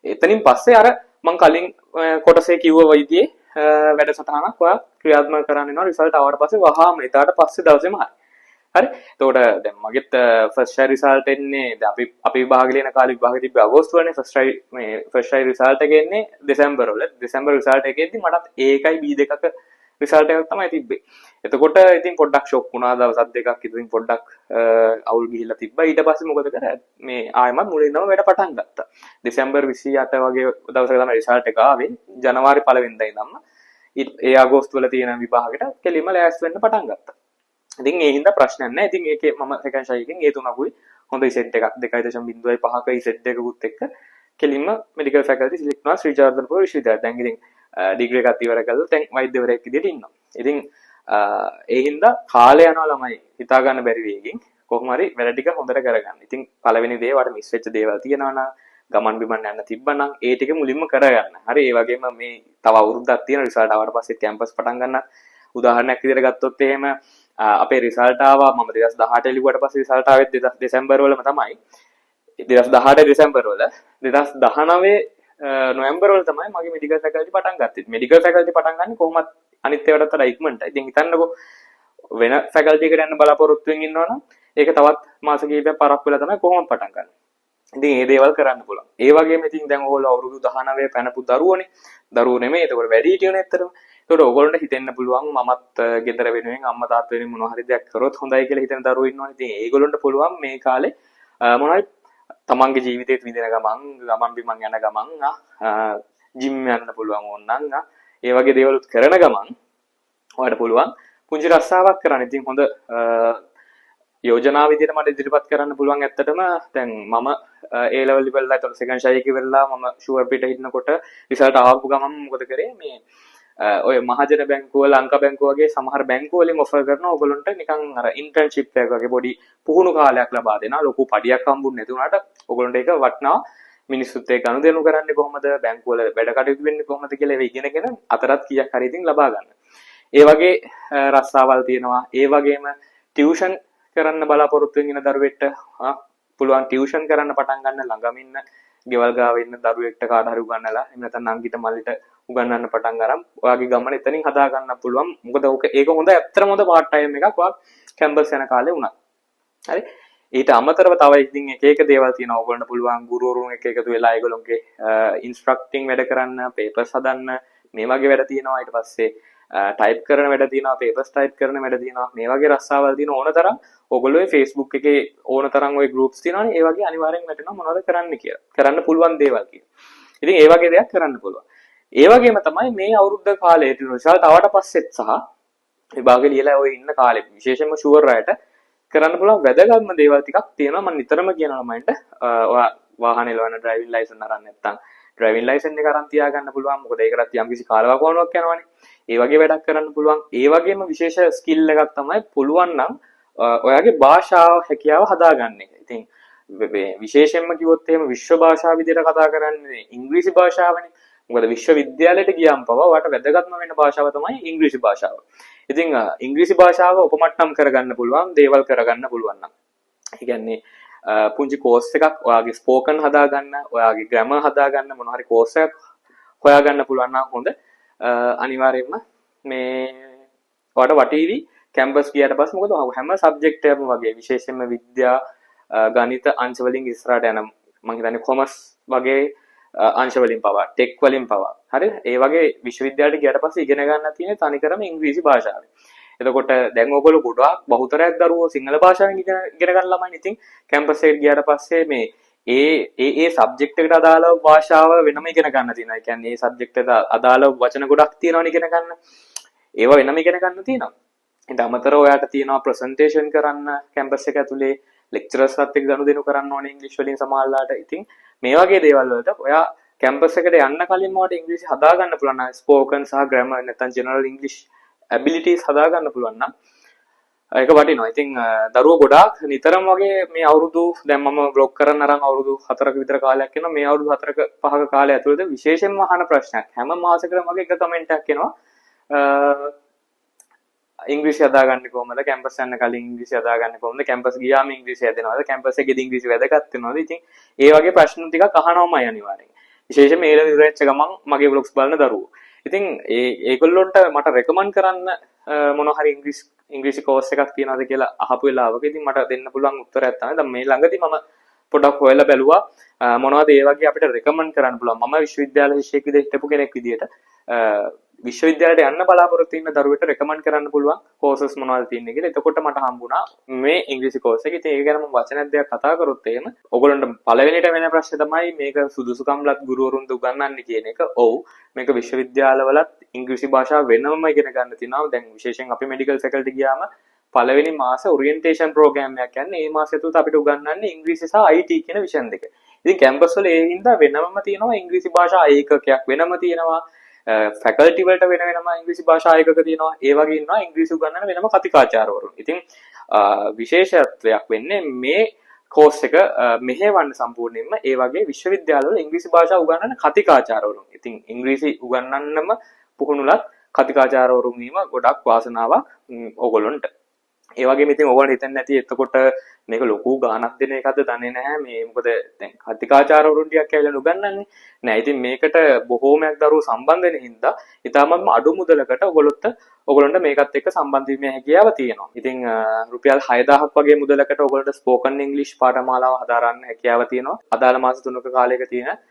එතනින් පස්සේ අර මම කලින් කොටසේ කිව්ව විදිහේ වැඩසටහනක් ඔයා ක්‍රියාත්මක කරන්න වෙනවා රිසල්ට් ආවට පස්සේ වහාම ඊට පස්සේ දවසේම හරි. හරි? එතකොට දැන් මගෙත් ෆස්ට් ට්‍රයි රිසල්ට් එන්නේ දැන් අපි විභාග ලියන කාලේ විභාග තිබ්බේ අගෝස්තු වලනේ ෆස්ට් ට්‍රයි රිසල්ට් එක එන්නේ දෙසැම්බර් වල. දෙසැම්බර් රිසල්ට් එකේදී මටත් A1යි B2ක රිසල්ට් එකක් තමයි තිබ්බේ. එතකොට ඉතින් පොඩ්ඩක් ෂොක් වුණා දවස් දෙකක් ඉතින් පොඩ්ඩක් අවුල් ගිහිල්ලා තිබ්බා. ඊට පස්සේ මොකද කරේ මේ ආයෙමත් මුලින්ම වැඩ පටන් ගත්තා. දෙසැම්බර් 28 වගේ දවසක තමයි රිසල්ට් එක ආවේ. ජනවාරි 1 වෙනිදා ඉඳන්ම ඒ අගෝස්තු වල තියෙන විභාගෙට කෙලින්ම ලෑස්ති වෙන්න පටන් ගත්තා. ඉතින් ඒ හින්දා ප්‍රශ්නයක් නැහැ. ඉතින් ඒකේ මම සෙකන්ඩ් ෂයි එකෙන් ඒ තුනකුයි හොඳ ඉසෙට් එකක් 2.05ක ඉසෙට් එකකුත් එක්ක කෙලින්ම මෙඩිකල් ෆැකල්ටි සිලෙක්ට් වුණා ශ්‍රී ජයවර්ධනපුර විශ්වවිද්‍යාලය. දැන් ඉතින් ඩිග්‍රී එකක් ඉවර කළා. දැන් වෛද්‍යවරයෙක් විදිහට ඉන්නවා. ඉතින් ඒ හින්දා කාලය යනවා ළමයි හිතා ගන්න බැරි වේගෙන් කොහොම හරි වැඩ ටික හොඳට කරගන්න. ඉතින් පළවෙනි දේ වට මිස් වෙච්ච දේවල් තියෙනවා නම් ගමන් බිමන් යන්න තිබ්බනම් ඒ ටික මුලින්ම කරගන්න. හරි ඒ වගේම මේ තව අවුරුද්දක් තියෙන රිසල්ට් ආවට පස්සේ කැම්පස් පටන් ගන්න. උදාහරණයක් විදිහට ගත්තොත් එහෙම අපේ රිසල්ට් ආවා මම 2018 ලිව්වට පස්සේ රිසල්ට් ආවෙත් දෙසැම්බර් වලම තමයි. 2018 දෙසැම්බර් වල 2019 නොවැම්බර් වල තමයි මගේ මෙඩිකල් ෆැකල්ටි පටන් ගත්තේ. මෙඩිකල් ෆැකල්ටි පටන් ගන්නේ කොහොමත් අනිත් ඒවාටත් වඩා ඉක්මනට. ඉතින් හිතන්නකෝ වෙන ෆැකල්ටි එකට යන්න බලාපොරොත්තු වෙමින් ඉන්නවනම් ඒක තවත් මාස කිහිපයක් පරක් වෙලා තමයි කොහොමද පටන් ගන්න. ඉතින් මේ දේවල් කරන්න පුළුවන්. ඒ වගේම ඉතින් දැන් ඕගොල්ලෝ අවුරුදු 19 පැනපු දරුවෝනේ. දරුවෝ නෙමෙයි. ඒකෝර වැඩි හිටියෝනේ ඇත්තටම. ඒකට ඕගොල්ලන්ට හිතෙන්න පුළුවන් මමත් ගෙදර වෙනුවෙන් අම්මා තාත්තා වෙනුවෙන් මොනවා හරි දෙයක් කරොත් හොඳයි කියලා හිතන දරුවෝ ඉන්නවනේ. ඉතින් ඒගොල්ලන්ට පුළුවන් මේ කාලේ මොනවයි තමන්ගේ ජීවිතේත් විඳින ගමන් බිමන් යන ගමන් ජිම් යන්න පුළුවන් ඕනනම් ඒ වගේ දේවලුත් කරන ගමන් ඔයාලට පුළුවන් පුංචි රස්සාවක් කරන්න. ඉතින් හොඳ යෝජනා විදිහට මට ඉදිරිපත් කරන්න පුළුවන්. ඇත්තටම දැන් මම A level ඉවරලා ඒතකොට සෙකන්ඩ් ෂයි එක ඉවරලා මම ෂුවර් පිට හිටනකොට රිසල්ට් ආවපු ගමන් මොකද කරේ මේ ඔය මහජන බැංකුව ලංකා බැංකුව වගේ සමහර බැංකුව වලින් ඔෆර් කරනවා ඔයගොල්ලන්ට නිකන් අර ඉන්ටර්න්ෂිප් එකක් වගේ පොඩි පුහුණු කාලයක් ලබා දෙනවා. ලොකු පඩියක් හම්බුනේ නැති වුණාට ඔයගොල්ලන්ට ඒක වටනවා. මිනිස්සුත් එක්ක අනුදෙනු කරන්නේ කොහොමද, බැංකුව වල වැඩ කටයුතු වෙන්නේ කොහොමද කියලා ඒක ඉගෙනගෙන අතරත් කීයක් හරි ඉතින් ලබා ගන්න. ඒ වගේ රස්සාවල් තියෙනවා. ඒ වගේම ටියුෂන් කරන්න බලාපොරොත්තු වෙන දරුවෙක්ට පුළුවන් ටියුෂන් කරන්න පටන් ගන්න ළඟම ඉන්න ගෙවල් ගාව ඉන්න දරුවෙක්ට කාට හරි උගන්වලා එහෙම නැත්නම් නංගිට මල්ලිට උගන්වන්න පටන් ගන්න. ඔයාගේ ගමන එතනින් හදා ගන්න පුළුවන්. මොකද ඒක හොඳ ඇත්තටම හොඳ පාර්ට් ටයිම් එකක් ඔයා කැම්පස් යන කාලේ වුණා. හරි. ඊට අමතරව තව ඉතින් එක එක දේවල් තියෙනවා. ඔයගොල්ලන්ට පුළුවන් ගුරුවරුන් එක්ක එකතු වෙලා ඒගොල්ලෝගේ ඉන්ස්ට්‍රක්ටිං වැඩ කරන්න, පේපර්ස් හදන්න, මේ වගේ වැඩ තියෙනවා. ඊට පස්සේ ටයිප් කරන වැඩ තියෙනවා, පේපර්ස් ටයිප් කරන වැඩ තියෙනවා. මේ වගේ රස්සාවල් තියෙන ඕන තරම් ඔයගොල්ලෝ Facebook එකේ ඕන තරම් ওই groups තියෙනවානේ. ඒ වගේ අනිවාර්යෙන් වැටෙනවා මොනවද කරන්න කියලා. කරන්න පුළුවන් දේවල් කියලා. ඉතින් ඒ වගේ දෙයක් කරන්න පුළුවන්. ඒ වගේම තමයි මේ අවුරුද්ද කාලේ රිසල්ට් ආවට පස්සෙත් සහ විභාගෙ ලියලා ඔය ඉන්න කාලේ විශේෂයෙන්ම ෂුවර් රයිට කරන්න පුළුවන් වැදගත්ම දේවල් ටිකක් තියෙනවා. මම නිතරම කියනවා ළමයින්ට ඔයා වාහන එලවන්න ඩ්‍රයිවිං ලයිසන් අරන් නැත්නම් ඩ්‍රයිවිං ලයිසන් එක අරන් තියාගන්න පුළුවන්. මොකද ඒකටත් යම්කිසි කාලවකවානුවක් යනවනේ. ඒ වගේ වැඩක් කරන්න පුළුවන්. ඒ වගේම විශේෂ ස්කිල් එකක් තමයි පුළුවන් නම් ඔයාගේ භාෂාව හැකියාව හදාගන්න එක. ඉතින් විශේෂයෙන්ම කිව්වොත් එහෙම විශ්ව භාෂාව විදිහට කතා කරන්නේ ඉංග්‍රීසි භාෂාවනේ. මොකද විශ්වවිද්‍යාලයට ගියාම පවා ඔයාලට වැදගත්ම වෙන භාෂාව තමයි ඉංග්‍රීසි භාෂාව. ඉතින් ඉංග්‍රීසි භාෂාව උපමට්ටම් කරගන්න පුළුවන් දේවල් කරගන්න පුළුවන් නම්. ඒ කියන්නේ පුංචි කෝස් එකක් ඔයාගේ ස්පෝකන් හදාගන්න, ඔයාගේ ග්‍රැමර් හදාගන්න මොන හරි කෝස් එකක් හොයාගන්න පුළුවන් නම් හොඳ. අනිවාර්යයෙන්ම මේ ඔයාලට වටීවි කැම්පස් ගියාට පස්සේ මොකද හැම සබ්ජෙක්ට් එකක්ම වගේ විශේෂයෙන්ම විද්‍යා ගණිත අංශ වලින් ඉස්සරහට යන මම හිතන්නේ කොමර්ස් වගේ අංශ වලින් පවා ටෙක් වලින් පවා හරිද ඒ වගේ විශ්වවිද්‍යාලයට ගියාට පස්සේ ඉගෙන ගන්න තියෙන තනිකරම ඉංග්‍රීසි භාෂාවෙන්. එතකොට දැන් ඔයගොල්ලෝ ගොඩාක් බහුතරයක් දරුවෝ සිංහල භාෂාවෙන් ඉගෙන ගන්න ළමයි. ඉතින් කැම්පස් එකට ගියාට පස්සේ මේ ඒ සබ්ජෙක්ට් එකට අදාළ භාෂාව වෙනම ඉගෙන ගන්න තියෙනවා. ඒ කියන්නේ ඒ සබ්ජෙක්ට් එකට අදාළ වචන ගොඩක් තියෙනවනේ ඉගෙන ගන්න. ඒවා වෙනම ඉගෙන ගන්න තියෙනවා. ඊට අමතරව ඔයාට තියෙනවා ප්‍රසන්ටේෂන් කරන්න කැම්පස් එක ඇතුලේ ලෙක්චරර්ස්ලත් එක්ක ගනුදෙනු කරන්න ඕනේ ඉංග්‍රීසි වලින් සමහරලාට. ඉතින් මේ වගේ දේවල් වලට ඔයා කැම්පස් එකට යන්න කලින් ඔයාට ඉංග්‍රීසි හදා ගන්න පුළුවන් නම් ස්පෝකන් සහ ග්‍රැමර් නැත්නම් ජෙනරල් ඉංග්‍රීසි ඇබිලිටිස් හදා ගන්න පුළුවන් නම් ඒක වටිනවා. ඉතින් දරුවෝ ගොඩාක් නිතරම වගේ මේ අවුරුදු දැන් මම බ්ලොග් කරන්න අරන් අවුරුදු 4ක විතර කාලයක් යනවා. මේ අවුරුදු 4ක 5ක කාලය ඇතුළත විශේෂයෙන්ම අහන ප්‍රශ්නයක් හැම මාසෙකම වගේ එක කමෙන්ට් එකක් එනවා. ඉංග්‍රීසි හදාගන්නේ කොහොමද? කැම්පස් යන්න කලින් ඉංග්‍රීසි හදාගන්නේ කොහොමද? කැම්පස් ගියාම ඉංග්‍රීසි හදනවද? කැම්පස් එකේදී ඉංග්‍රීසි වැදගත් වෙනවද? ඉතින් ඒ වගේ ප්‍රශ්න ටිකක් අහනවමයි අනිවාර්යෙන්. විශේෂයෙන්ම ඒ ලෙවල් ඉවර වෙච්ච ගමන් මගේ vlogs බලන දරුවෝ. ඉතින් ඒගොල්ලොන්ට මට රෙකමන්ඩ් කරන්න මොන හරි ඉංග්‍රීසි කෝස් එකක් තියනවාද කියලා අහපු වෙලාවක ඉතින් මට දෙන්න පුළුවන් උත්තරයක් තමයි. දැන් මේ ළඟදී මම පොඩක් හොයලා බැලුවා මොනවද ඒ වගේ අපිට රෙකමන්ඩ් කරන්න පුළුවන්. මම විශ්වවිද්‍යාල ශිෂ්‍යෙක් විදිහට හිටපු කෙනෙක් විදිහට විශ්වවිද්‍යාලයට යන්න බලාපොරොත්තු වෙන දරුවෙට රෙකමන්ඩ් කරන්න පුළුවන් කෝසස් මොනවද තියෙන්නේ කියලා. එතකොට මට හම්බුණා මේ ඉංග්‍රීසි කෝස් එක. ඉතින් ඒක ගැන මම වචනයක් දෙකක් කතා කරොත් එහෙම ඔයගොල්ලන්ට පළවෙනිට වෙන ප්‍රශ්නේ තමයි මේක සුදුසුකම්ලත් ගුරුවරුන්ද උගන්වන්නේ කියන එක. ඔව් මේක විශ්වවිද්‍යාලවලත් ඉංග්‍රීසි භාෂාව වෙනමම ඉගෙන ගන්න තියෙනවා. දැන් විශේෂයෙන් අපි මෙඩිකල් ෆැකල්ටි ගියාම පළවෙනි මාස ඔරියන්ටේෂන් ප්‍රෝග්‍රෑම් එකක් යන්නේ. මේ මාසය තුල අපිට උගන්වන්නේ ඉංග්‍රීසි සහ IT කියන විෂයන් දෙක. ඉතින් කැම්පස් වල ඒ හින්දා වෙනමම තියෙනවා ඉංග්‍රීසි භාෂා ඒකකයක් වෙනම තියෙනවා. ෆැකල්ටි වලට වෙනම ඉංග්‍රීසි භාෂා ඒකක තියෙනවා. ඒ වගේ ඉන්නවා ඉංග්‍රීසි උගන්වන වෙනම කතිකාචාර්යවරුන්. ඉතින් විශේෂත්වයක් වෙන්නේ මේ කෝස් එක මෙහෙවන්න සම්පූර්ණයෙන්ම ඒ වගේ විශ්වවිද්‍යාලවල ඉංග්‍රීසි භාෂාව උගන්වන කතිකාචාර්යවරුන්. ඉතින් ඉංග්‍රීසි උගන්වන්නම පුහුණුලත් කතිකාචාර්යවරුන් වීම ගොඩක් වාසනාවක් ඕගොල්ලොන්ට. ඒ වගේම ඉතින් ඕගොල්ලෝ හිතන්නේ නැති එතකොට මේක ලොකු ගාණක් දෙන එකක්ද දන්නේ නැහැ. මේ මොකද දැන් කතිකාචාර්යවරුන් ටිකක් ඇවිල්ලා උගන්වන්නේ නෑ. ඉතින් මේකට බොහෝමයක් දරුවෝ සම්බන්ධ වෙන හින්දා ඊටමත්ම අඩු මුදලකට ඔයගොල්ලන්ට මේකත් එක්ක සම්බන්ධ වීමේ හැකියාව තියෙනවා. ඉතින් රුපියල් 6000ක් වගේ මුදලකට ඔයගොල්ලන්ට ස්පෝකන් ඉංග්‍රීසි පාඨමාලාව හදාරන්න හැකියාව තියෙනවා. අදාළ මාස 3ක කාලයක තියෙන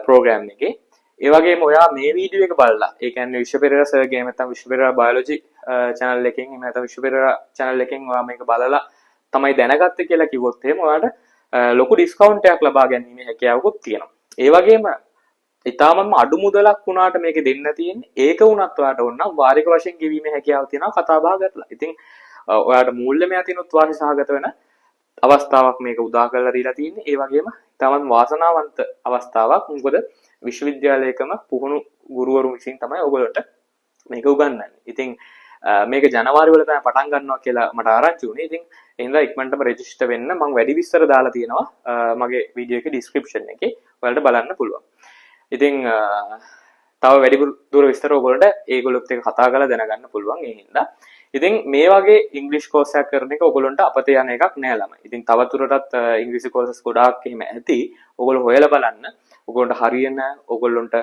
ප්‍රෝග්‍රෑම් එකේ. ඒ වගේම ඔයා මේ වීඩියෝ එක බලලා ඒ කියන්නේ විශ්ව පෙරේරා සර්ගේ නැත්නම් විශ්ව පෙරේරා බයොලොජි channel එකෙන් එහෙම නැත්නම් විශ්ව පෙරේරා channel එකෙන් ඔයා මේක බලලා තමයි දැනගත්තේ කියලා කිව්වොත් එහෙම ඔයාලට ලොකු ඩිස්කවුන්ට් එකක් ලබා ගැනීමේ හැකියාවකුත් තියෙනවා. ඒ වගේම ඊටාමත්ම අඩු මුදලක් වුණාට මේක දෙන්න තියෙන්නේ. ඒක වුණත් ඔයාලට ඕන නම් වාරික වශයෙන් ගෙවීමේ හැකියාව තියෙනවා කතා බහ කරලා. ඉතින් ඔයාලට මූල්‍යමය තිනුත් වාසි සහගත වෙන අවස්ථාවක් මේක උදා කරලා දීලා තියෙන්නේ. ඒ වගේම ඊටමත් වාසනාවන්ත අවස්ථාවක්. මොකද විශ්වවිද්‍යාලයකම පුහුණු ගුරුවරුන් විසින් තමයි ඔයගොල්ලන්ට මේක උගන්වන්නේ. ඉතින් මේක ජනවාරි වල තමයි පටන් ගන්නවා කියලා මට ආරංචි වුණේ. ඉතින් එහෙනම් ඉක්මනටම රෙජිස්ටර් වෙන්න මම වැඩි විස්තර දාලා තියෙනවා මගේ වීඩියෝ එකේ ඩිස්ක්‍රිප්ෂන් එකේ. ඔයාලට බලන්න පුළුවන්. ඉතින් තව වැඩිපුර විස්තර ඔයගොල්ලන්ට ඒගොල්ලොත් එක්ක කතා කරලා දැනගන්න පුළුවන්. ඒ හින්දා ඉතින් මේ වගේ ඉංග්‍රීසි කෝස් එකක් කරන එක ඔයගොල්ලන්ට අපතේ යන එකක් නෑ ළමයි. ඉතින් තවදුරටත් ඉංග්‍රීසි කෝසස් ගොඩාක් එහෙම ඇති. ඔයගොල්ලෝ හොයලා බලන්න. ඔයගොල්ලන්ට හරියන ඔයගොල්ලන්ට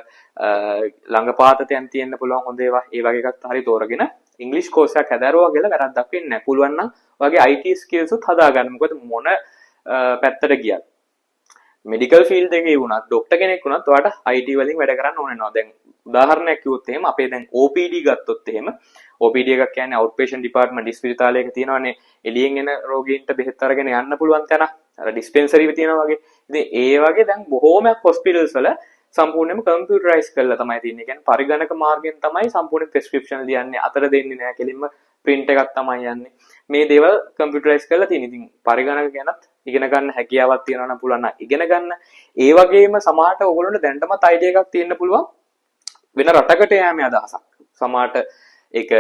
ළඟපාතතයන් තියෙන්න පුළුවන් හොඳ ඒවා. ඒ වගේ එකක් හරි තෝරගෙන ඉංග්‍රීසි කෝස් එකක් හදාරුවා කියලා වැරද්දක් වෙන්නේ නැහැ. පුළුවන් නම් ඔයගේ IT skills උත් හදාගන්න. මොකද මොන පැත්තට ගියත් මෙඩිකල් ෆීල්ඩ් එකේ වුණත් ડોක්ටර් කෙනෙක් වුණත් ඔයාලට IT වලින් වැඩ කරන්න ඕන වෙනවා. දැන් උදාහරණයක් කිව්වොත් එහෙම අපේ දැන් OPD ගත්තොත් එහෙම OPD එකක් කියන්නේ outpatient department ඉස්පිරිතාලයක තියෙනවානේ එළියෙන් එන රෝගීන්ට බෙහෙත් අරගෙන යන්න පුළුවන් තැන. අර ඩිස්පෙන්සරි තියෙනවා වගේ. ඉතින් ඒ වගේ දැන් බොහෝමයක් හොස්පිටල්ස් වල සම්පූර්ණයෙන්ම කම්පියුටරයිස් කරලා තමයි තියෙන්නේ. කියන්නේ පරිගණක මාර්ගයෙන් තමයි සම්පූර්ණ ප්‍රෙස්ක්‍රිප්ෂන් ලියන්නේ. අතර දෙන්නේ නැහැ. කෙලින්ම print එකක් තමයි යන්නේ. මේ දේවල් කම්පියුටරයිස් කරලා තියෙන. ඉතින් පරිගණක ගැනත් ඉගෙන ගන්න හැකියාවක් තියෙනවා නම් පුළුවන් නම් ඉගෙන ගන්න. ඒ වගේම සමහරට ඕගොල්ලන්ට දැනටමත් අයිඩියා එකක් තියෙන්න පුළුවන් වෙන රටකට යෑමේ අදහසක්. සමහරට ඒක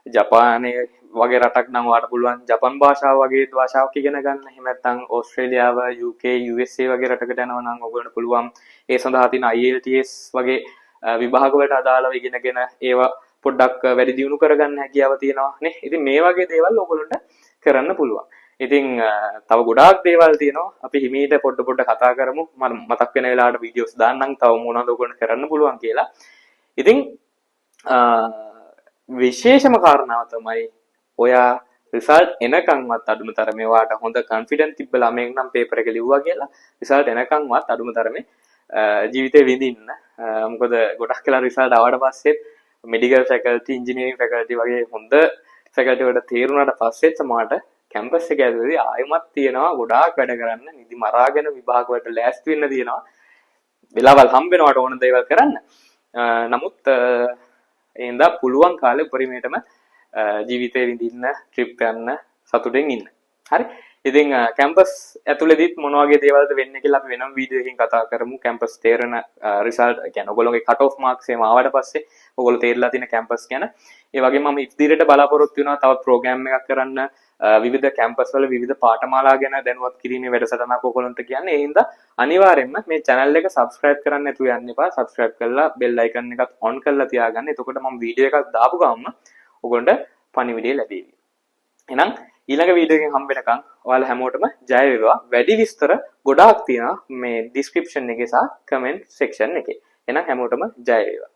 ජපානයේ වගේ රටක් නම් ඔයාලට පුළුවන් ජපන් භාෂාව වගේ භාෂාවක් ඉගෙන ගන්න. එහෙම නැත්නම් ඕස්ට්‍රේලියාව, UK, USA වගේ රටකට යනවා නම් ඔයගොල්ලන්ට පුළුවන් ඒ සඳහා තියෙන IELTS වගේ විභාග වලට අදාළව ඉගෙනගෙන ඒවා පොඩ්ඩක් වැඩි දියුණු කරගන්න හැකියාව තියෙනවා නේ. ඉතින් මේ වගේ දේවල් ඔයගොල්ලන්ට කරන්න පුළුවන්. ඉතින් තව ගොඩාක් දේවල් තියෙනවා. අපි හිමීට පොඩ කතා කරමු. මම මතක් වෙන වෙලාවට වීඩියෝස් දාන්නම් තව මොනවද ඔයගොල්ලන්ට කරන්න පුළුවන් කියලා. ඉතින් විශේෂම කාරණාව තමයි ඔයා රිසල්ට් එනකන්වත් අඩුම තරමේ ඔයාට හොඳ කොන්ෆිඩන්ට් තිබ්බ ළමයෙක් නම් පේපර් එක ලිව්වා කියලා රිසල්ට් එනකන්වත් අඩුම තරමේ ජීවිතේ විඳින්න. මොකද ගොඩක් වෙලා රිසල්ට් ආවට පස්සේ මෙඩිකල් ෆැකල්ටි, ඉන්ජිනියරින් ෆැකල්ටි වගේ හොඳ ෆැකල්ටි වලට තේරුණාට පස්සේ සමහරට කැම්පස් එක ඇතුලේ ආයෙමත් තියෙනවා ගොඩාක් වැඩ කරන්න. නිදි මරාගෙන විභාග වලට ලෑස්ති වෙන්න තියෙනවා. වෙලාවල් හම්බ වෙනවට ඕන දේවල් කරන්න. නමුත් එහෙනම් පුළුවන් කාලේ උපරිමයටම ජීවිතේ විඳින්න, ට්‍රිප් යන්න, සතුටින් ඉන්න. හරි. ඉතින් කැම්පස් ඇතුළේදීත් මොන වගේ දේවල්ද වෙන්නේ කියලා අපි වෙනම වීඩියෝ එකකින් කතා කරමු. කැම්පස් තේරෙන රිසල්ට් කියන්නේ ඔයගොල්ලෝගේ කට් ඔෆ් මාක්ස් එහෙම ආවට පස්සේ ඔයගොල්ලෝ තේරලා තියෙන කැම්පස් ගැන. ඒ වගේම මම ඉදිරියට බලාපොරොත්තු වෙනවා තවත් ප්‍රෝග්‍රෑම් එකක් කරන්න විවිධ කැම්පස් වල විවිධ පාඨමාලා ගැන දැනුවත් කිරීමේ වැඩසටහනක් ඔයගොල්ලන්ට කියන්නේ. ඒ හින්දා අනිවාර්යෙන්ම මේ channel එක subscribe කරන්න නැතුව යන්න එපා. subscribe කරලා bell icon එකත් on කරලා තියාගන්න. එතකොට මම වීඩියෝ එකක් දාපු ගමන් ඔයගොල්ලන්ට පණිවිඩය ලැබෙවි. එහෙනම් ඊළඟ වීඩියෝ එකෙන් හම්බ වෙනකන් ඔයාලා හැමෝටම ජය වේවා. වැඩි විස්තර ගොඩාක් තියෙනවා මේ description එකේ සහ comment section එකේ. එහෙනම් හැමෝටම ජය වේවා.